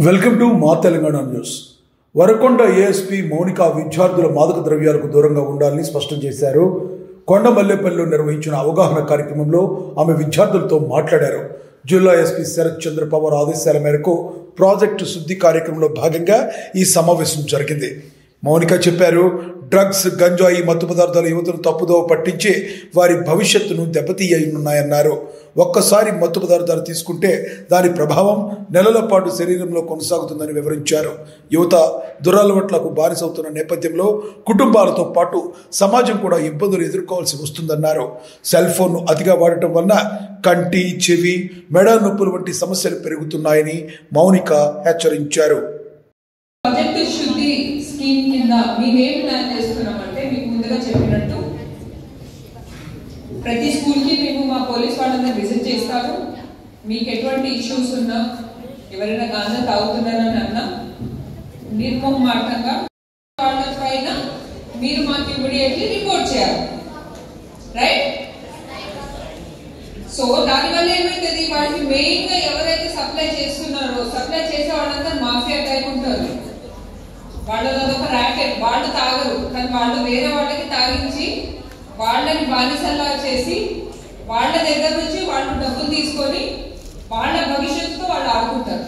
Welcome to మా Telangana news. Varakonda ASP Mounika విద్యార్థుల మాదక ద్రవ్యాలకు దూరంగా ఉండాలని స్పష్టం చేశారు. కొండమల్లేపల్లిలో నిర్వహించిన అవగాహన కార్యక్రమంలో ఆమె విద్యార్థులతో మాట్లాడారు. జిల్లా ఎస్పీ శరత్ చంద్ర పవార్ ఆదేశాల మేరకు ప్రాజెక్టు శుద్ధి కార్యక్రమంలో భాగంగా ఈ సమావేశం జరిగింది. మౌనిక చెప్పారు, డ్రగ్స్, గంజాయి, మత్తు పదార్థాల యువతను తప్పుదోవ పట్టించి వారి భవిష్యత్తును దెబ్బతీయనున్నాయన్నారు. ఒక్కసారి మత్తు పదార్థాలు తీసుకుంటే దాని ప్రభావం నెలల పాటు శరీరంలో కొనసాగుతుందని వివరించారు. యువత దురలవాట్లకు బానిసవుతున్న నేపథ్యంలో కుటుంబాలతో పాటు సమాజం కూడా ఇబ్బందులు ఎదుర్కోవాల్సి వస్తుందన్నారు. సెల్ ఫోన్ను అతిగా వాడటం వలన కంటి, చెవి, మెడ నొప్పులు వంటి సమస్యలు పెరుగుతున్నాయని మౌనిక హెచ్చరించారు. మేమేం ప్లాన్ చేస్తున్నామంటే మీకు ముందుగా చెప్పినట్టు ప్రతి స్కూల్కి మేము మా పోలీస్ వాళ్ళని విజిట్ చేస్తాము. మీకు ఎటువంటి ఇష్యూస్ ఉన్నా, ఎవరైనా గాంజా తాగుతున్నారని అన్నా నిర్మోహమాటంగా వాళ్ళ పైన మీరు మాకు ఇమ్మీడియట్లీ రిపోర్ట్ చేయాలి. రైట్? సో దానివల్ల ఏమైతుంది, వాళ్ళకి మెయిన్ గా ఎవరైతే సప్లై చేస్తున్నారో సప్లై చేసే వాళ్ళంతా మాఫియా టైప్ ఉంటారు. వాళ్ళది అదొక ర్యాకెట్. వాళ్ళు తాగరు, కానీ వాళ్ళు వేరే వాళ్ళకి తాగించి వాళ్ళని బానిసల్లా చేసి వాళ్ళ దగ్గర నుంచి వాళ్ళు డబ్బులు తీసుకొని వాళ్ళ భవిష్యత్తుతో వాళ్ళు ఆడుకుంటారు.